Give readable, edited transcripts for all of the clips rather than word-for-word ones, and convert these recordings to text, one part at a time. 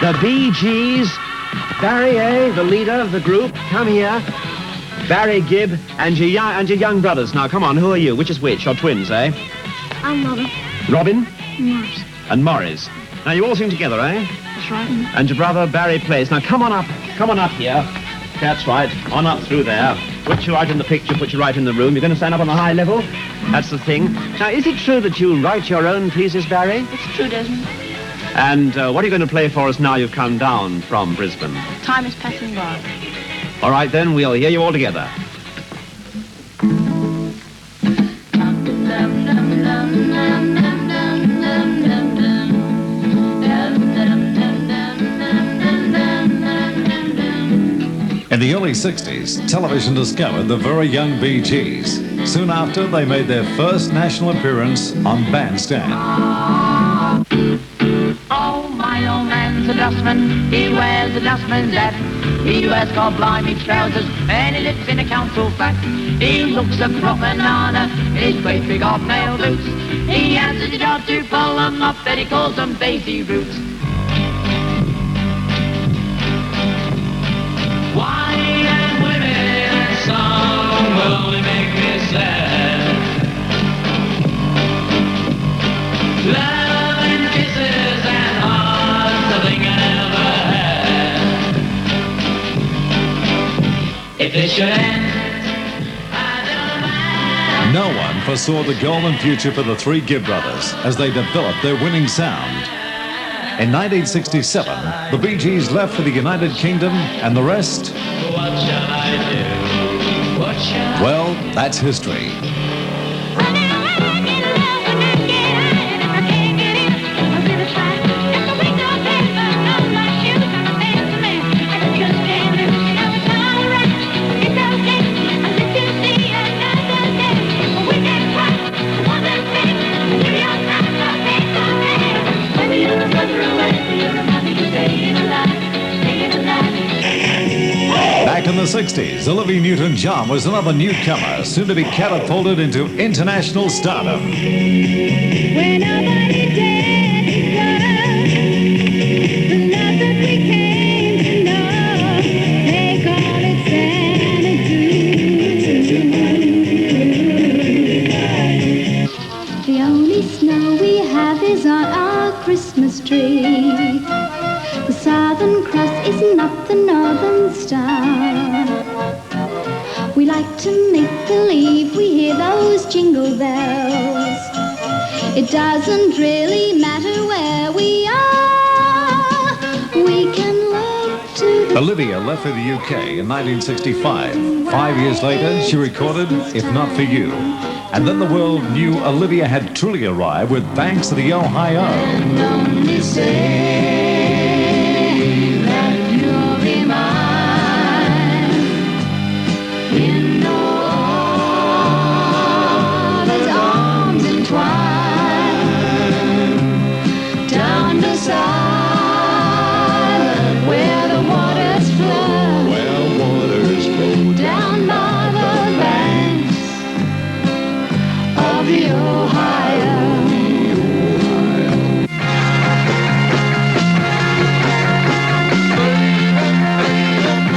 The Bee Gees. Barry, the leader of the group, come here. Barry, Gibb, and your young brothers. Now, come on, who are you? Which is which? You're twins, eh? I'm Robin. Robin? Morris. And Morris. Now, you all sing together, eh? That's right. And your brother, Barry, plays. Now, come on up here. That's right, on up through there. Put you right in the picture, put you right in the room. You're going to stand up on the high level. That's the thing. Now, is it true that you write your own pieces, Barry? It's true, Desmond. And what are you going to play for us now you've come down from Brisbane? Time is passing by. All right, then, we'll hear you all together. In the early 60s, television discovered the very young Bee Gees. Soon after, they made their first national appearance on Bandstand. Oh, my old man's a dustman. He wears a dustman's hat. He wears gold-blimey trousers and he lives in a council flat. He looks a proper nana in his great big hobnail boots. He has a job to pull them up and he calls them daisy roots. Wine and women and song will only make me sad. Love and kisses and hearts, the thing I never had. If this should end, I don't mind. No one foresaw the golden future for the three Gibb brothers as they developed their winning sound. In 1967, the Bee Gees left for the United Kingdom, and the rest, What shall I do? What shall well, that's history. Back in the 60s, Olivia Newton-John was another newcomer, soon to be catapulted into international stardom. When nobody dared to the love that we came to know, they call it sanity. The only snow we have is on our Christmas tree. The Southern Cross is not the Northern Star. We like to make believe we hear those jingle bells. It doesn't really matter where we are. We can look to the... Olivia left for the UK in 1965. 5 years later, she recorded If Not For You. And then the world knew Olivia had truly arrived with Banks of the Ohio. And only say that you'll be mine in all his arms entwined down the side where the waters flow, down by the banks of the Ohio.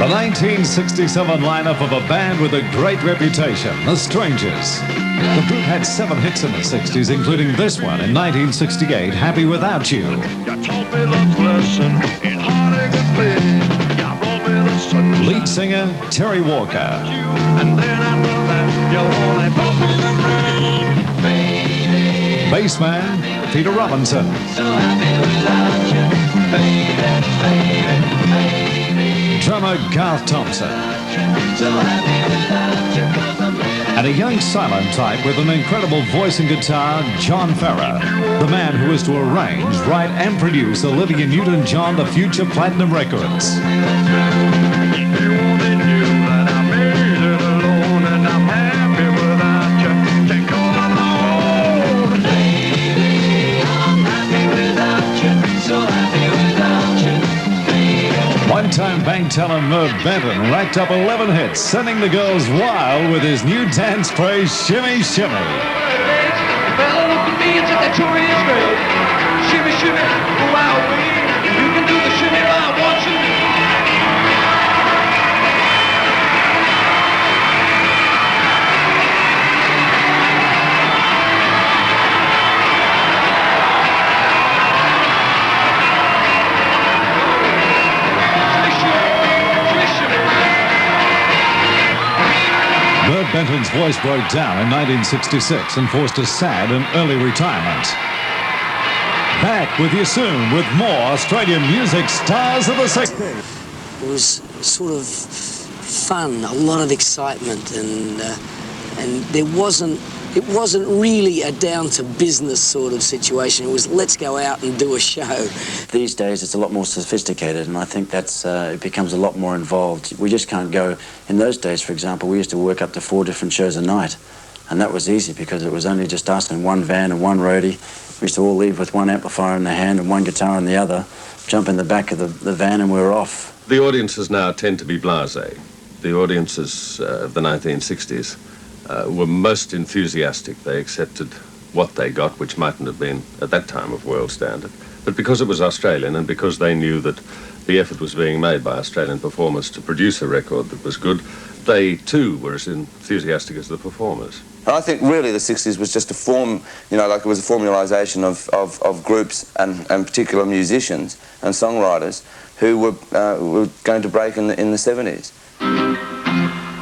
The 1967 lineup of a band with a great reputation, The Strangers. The group had 7 hits in the 60s, including this one in 1968, Happy Without You. Lead singer, Terry Walker. And then after that, you only put me in the rain, baby. Bass man, Peter Robinson. So happy without you, baby, baby, baby. Drummer, Garth Thompson. So happy without you, 'cause I'm ready. And a young silent type with an incredible voice and guitar, John Farrar, the man who was to arrange, write and produce Olivia Newton-John the future platinum records. If you only knew that I made it alone and I'm happy without you, take all on my own. Baby, I'm happy without you, so happy without you, baby. One-time bank talent Merv Benton racked up 11 hits, sending the girls wild with his new dance craze, Shimmy Shimmy. Fella looked at me and said that sure is great. Shimmy, shimmy, wow, you can do the shimmy Fenton's voice broke down in 1966 and forced a sad and early retirement. Back with you soon with more Australian music stars of the 60s. It was sort of fun, a lot of excitement, and it wasn't really a down-to-business sort of situation. It was, let's go out and do a show. These days, it's a lot more sophisticated, and I think that's it becomes a lot more involved. We just can't go... In those days, for example, we used to work up to 4 different shows a night, and that was easy because it was only just us and one van and one roadie. We used to all leave with one amplifier in the hand and one guitar in the other, jump in the back of the van, and we were off. The audiences now tend to be blasé. The audiences of the 1960s were most enthusiastic. They accepted what they got, which mightn't have been, at that time, of world standard. But because it was Australian and because they knew that the effort was being made by Australian performers to produce a record that was good, they, too, were as enthusiastic as the performers. And I think really the 60s was just a form, you know, like it was a formalisation of groups and particular musicians and songwriters who were going to break in the 70s.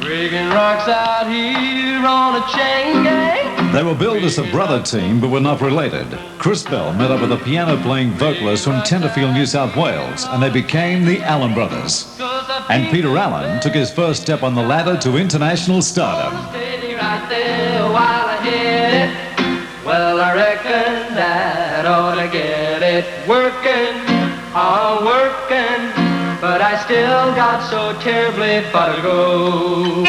Breaking rocks out here on a chain gang. They were billed as a brother team, but were not related. Chris Bell met up with a piano-playing vocalist from Tenterfield, New South Wales, and they became the Allen Brothers. And Peter Allen took his first step on the ladder to international stardom. Right there while I hit it. Well, I reckon that ought to get it working, all working. But I still got so terribly far to go.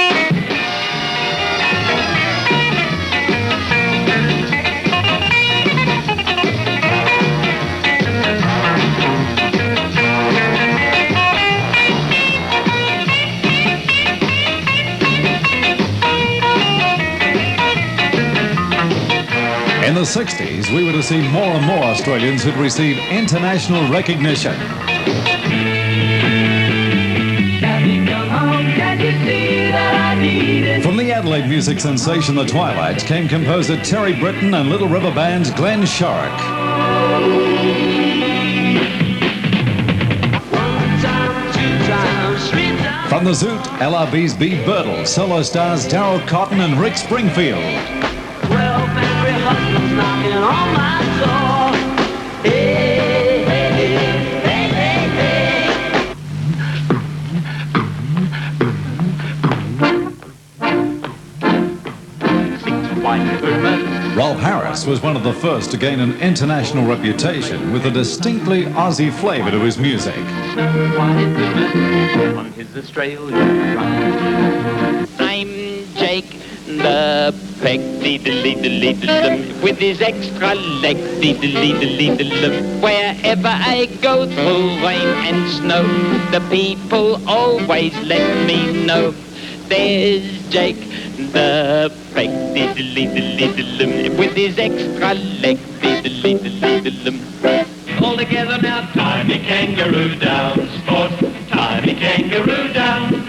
In the 60s, we were to see more and more Australians who'd receive international recognition. From the Adelaide music sensation The Twilights came composer Terry Britton and Little River Band's Glenn Shorrock. From the Zoot, LRB's Bee Birtle, solo stars Darryl Cotton and Rick Springfield. Well, every hustler's knocking on my door. Hey, hey, hey, hey, hey, hey. Rolf Harris was one of the first to gain an international reputation with a distinctly Aussie flavour to his music. On his Australian run. I'm Jake the Peg, diddly-diddly-diddly, with his extra leg, diddly-diddly-diddly. Wherever I go through rain and snow, the people always let me know. There's Jake the Peg, diddly-diddly-diddly, with his extra leg, diddly-diddly-diddly. All together now, timey kangaroo down, sport, timey kangaroo down.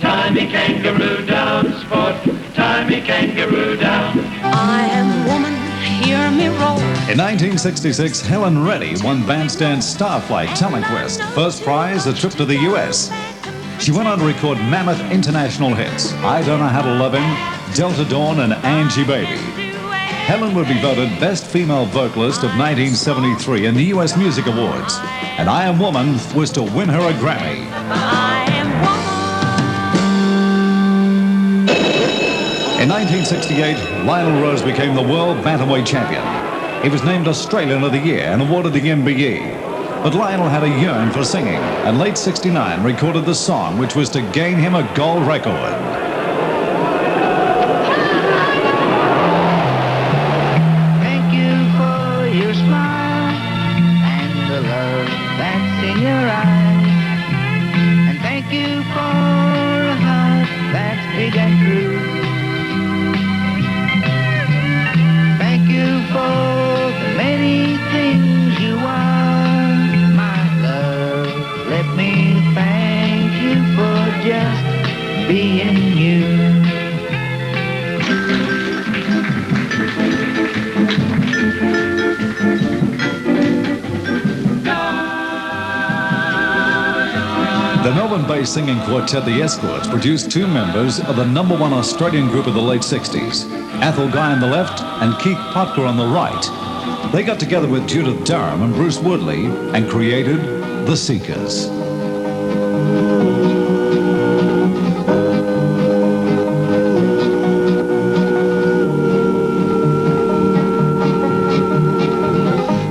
Timey kangaroo down, sport, timey kangaroo down. I am woman, hear me roll. In 1966, Helen Reddy won Bandstand's Starflight Talent Quest. First prize, a trip to the US. She went on to record mammoth international hits, I Don't Know How to Love Him, Delta Dawn and Angie Baby. Helen would be voted Best Female Vocalist of 1973 in the US Music Awards. And I Am Woman was to win her a Grammy. In 1968, Lionel Rose became the world bantamweight champion. He was named Australian of the Year and awarded the MBE. But Lionel had a yearn for singing, and late '69 recorded the song which was to gain him a gold record. Thank you for your smile and the love that's in your eyes. And thank you for a heart that's big and true. Thank you for the many things you are, my love. Let me thank you for just being you. The Melbourne-based singing quartet, the Escorts, produced two members of the #1 Australian group of the late 60s, Athol Guy on the left and Keith Potker on the right. They got together with Judith Durham and Bruce Woodley and created the Seekers.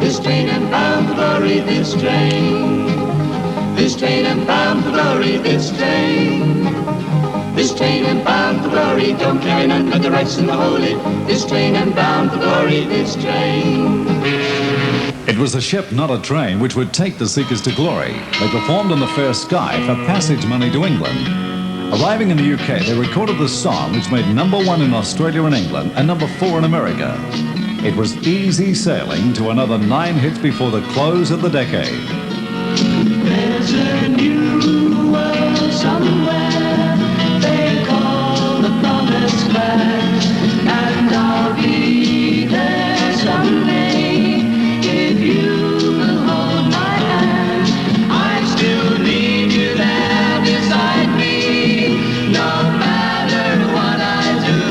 This train and bound for glory, this train. This train and bound for glory, this train. This train and bound for glory, don't carry none but the rights and the holy. This train and bound for glory, this train. It was a ship, not a train, which would take the Seekers to glory. They performed on the Fair Sky for passage money to England. Arriving in the UK, they recorded the song, which made #1 in Australia and England and #4 in America. It was easy sailing to another 9 hits before the close of the decade. There's a new world somewhere they call the Promised Land, and I'll be there someday if you will hold my hand. I still need you there beside me, no matter what I do,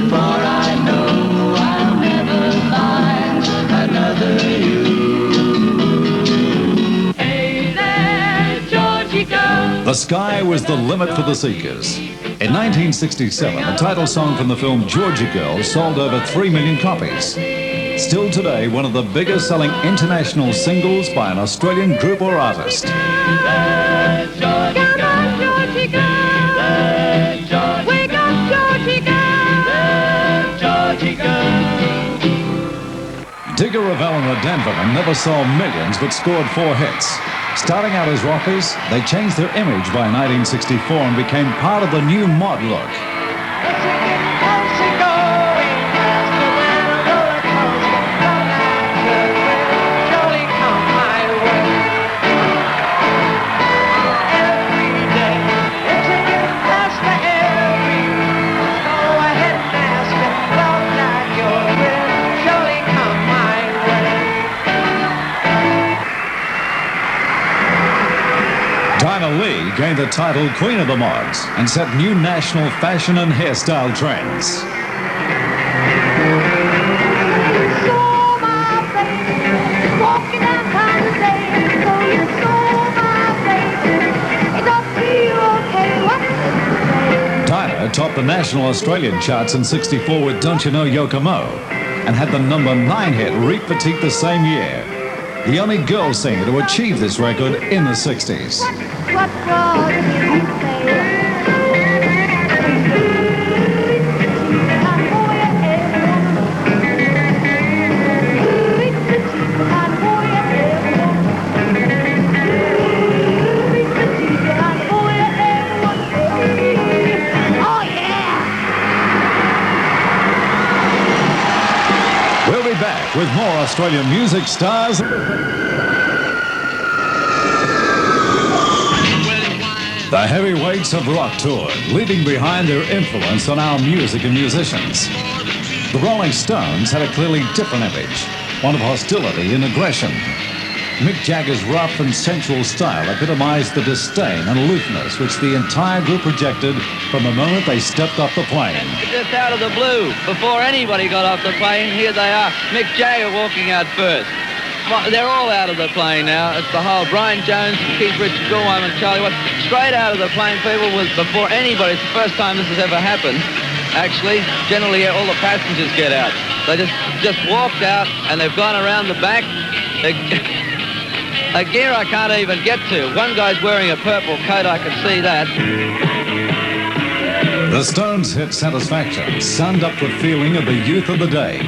for I know I'll never find another you. The sky was the limit for the Seekers. In 1967, the title song from the film Georgia Girl sold over 3 million copies. Still today, one of the biggest selling international singles by an Australian group or artist. Digger, Ravel and the Denvermen never sold millions but scored 4 hits. Starting out as rockers, they changed their image by 1964 and became part of the new mod look. Lee gained the title Queen of the Mods and set new national fashion and hairstyle trends. Dinah topped the national Australian charts in '64 with Don't You Know Yoko Mo and had the #9 hit Reap Petite the same year. The only girl singer to achieve this record in the 60s. What fraud did you say? Oh, yeah! We'll be back with more Australian music stars. The heavyweights of rock toured, leaving behind their influence on our music and musicians. The Rolling Stones had a clearly different image, one of hostility and aggression. Mick Jagger's rough and sensual style epitomized the disdain and aloofness which the entire group projected from the moment they stepped off the plane. Just out of the blue, before anybody got off the plane, here they are, Mick Jagger walking out first. They're all out of the plane now. It's the whole Brian Jones, Keith Richards, Bill Wyman, Charlie Watts, straight out of the plane. People was before anybody. It's the first time this has ever happened. Actually, generally all the passengers get out. They just walked out and they've gone around the back. A gear I can't even get to. One guy's wearing a purple coat. I can see that. The Stones' hit Satisfaction summed up the feeling of the youth of the day.